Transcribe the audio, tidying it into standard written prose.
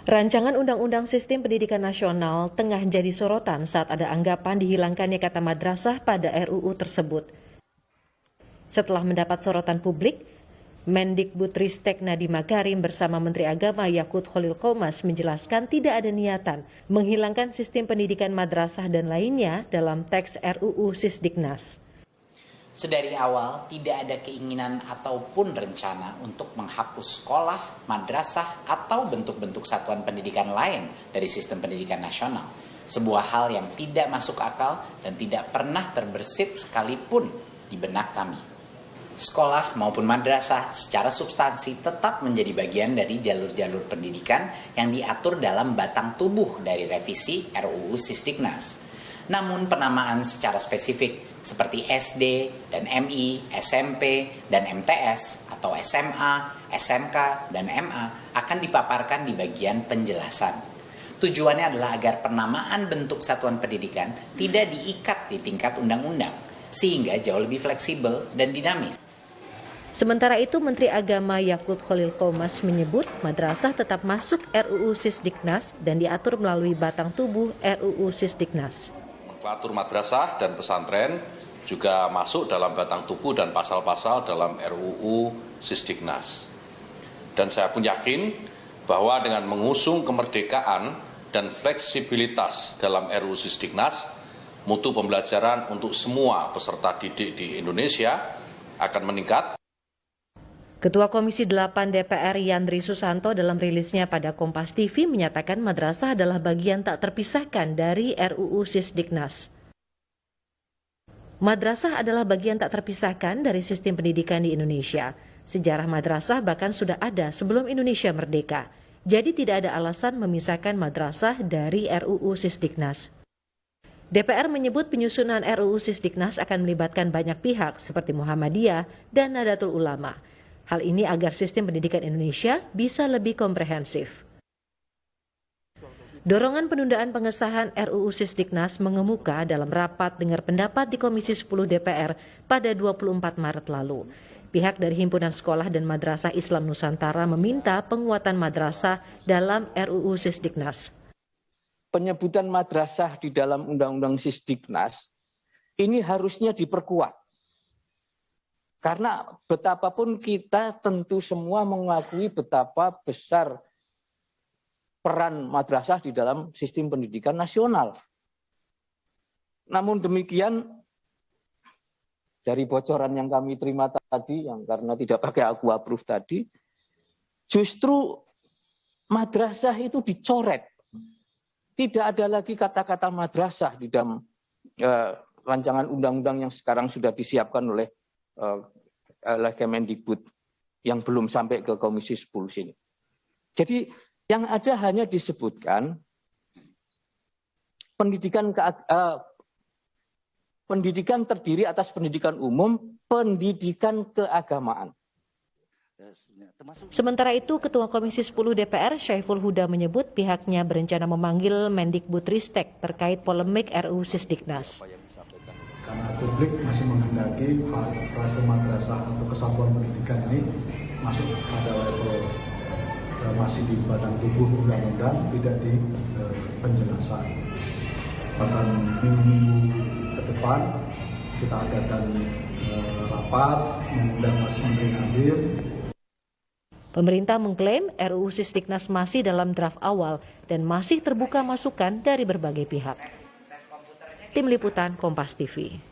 Rancangan Undang-Undang Sistem Pendidikan Nasional tengah jadi sorotan saat ada anggapan dihilangkannya kata madrasah pada RUU tersebut. Setelah mendapat sorotan publik, Mendikbudristek Nadiem Makarim bersama Menteri Agama Yakut Khalil Qomas menjelaskan tidak ada niatan menghilangkan sistem pendidikan madrasah dan lainnya dalam teks RUU Sisdiknas. Sedari awal tidak ada keinginan ataupun rencana untuk menghapus sekolah, madrasah, atau bentuk-bentuk satuan pendidikan lain dari sistem pendidikan nasional. Sebuah hal yang tidak masuk akal dan tidak pernah terbersit sekalipun di benak kami. Sekolah maupun madrasah secara substansi tetap menjadi bagian dari jalur-jalur pendidikan yang diatur dalam batang tubuh dari revisi RUU Sisdiknas. Namun penamaan secara spesifik seperti SD dan MI, SMP dan MTS atau SMA, SMK dan MA akan dipaparkan di bagian penjelasan. Tujuannya adalah agar penamaan bentuk satuan pendidikan tidak diikat di tingkat undang-undang, sehingga jauh lebih fleksibel dan dinamis. Sementara itu, Menteri Agama Yakut Khalil Qomas menyebut madrasah tetap masuk RUU Sisdiknas dan diatur melalui batang tubuh RUU Sisdiknas. Nomenklatur madrasah dan pesantren juga masuk dalam batang tubuh dan pasal-pasal dalam RUU Sisdiknas. Dan saya pun yakin bahwa dengan mengusung kemerdekaan dan fleksibilitas dalam RUU Sisdiknas, mutu pembelajaran untuk semua peserta didik di Indonesia akan meningkat. Ketua Komisi 8 DPR Yandri Susanto dalam rilisnya pada Kompas TV menyatakan madrasah adalah bagian tak terpisahkan dari RUU Sisdiknas. Madrasah adalah bagian tak terpisahkan dari sistem pendidikan di Indonesia. Sejarah madrasah bahkan sudah ada sebelum Indonesia merdeka. Jadi tidak ada alasan memisahkan madrasah dari RUU Sisdiknas. DPR menyebut penyusunan RUU Sisdiknas akan melibatkan banyak pihak seperti Muhammadiyah dan Nahdlatul Ulama. Hal ini agar sistem pendidikan Indonesia bisa lebih komprehensif. Dorongan penundaan pengesahan RUU Sisdiknas mengemuka dalam rapat dengar pendapat di Komisi 10 DPR pada 24 Maret lalu. Pihak dari Himpunan Sekolah dan Madrasah Islam Nusantara meminta penguatan madrasah dalam RUU Sisdiknas. Penyebutan madrasah di dalam Undang-Undang Sisdiknas ini harusnya diperkuat. Karena betapapun kita tentu semua mengakui betapa besar peran madrasah di dalam sistem pendidikan nasional. Namun demikian, dari bocoran yang kami terima tadi, yang karena tidak pakai aku approve tadi, justru madrasah itu dicoret. Tidak ada lagi kata-kata madrasah di dalam rancangan undang-undang yang sekarang sudah disiapkan oleh Kemendikbud yang belum sampai ke Komisi 10 sini. Jadi yang ada hanya disebutkan pendidikan terdiri atas pendidikan umum, pendidikan keagamaan. Sementara itu, Ketua Komisi 10 DPR Syaiful Huda menyebut pihaknya berencana memanggil Mendikbudristek terkait polemik RUU Sisdiknas. Karena publik masih menghendaki frase madrasah atau kesatuan pendidikan ini masuk pada level masih di batang tubuh undang-undang, tidak di penjelasan. Bahkan minggu-minggu ke depan kita adakan rapat mengundang Mas Menteri Nadiem. Pemerintah mengklaim RUU Sisdiknas masih dalam draft awal dan masih terbuka masukan dari berbagai pihak. Tim Liputan Kompas TV.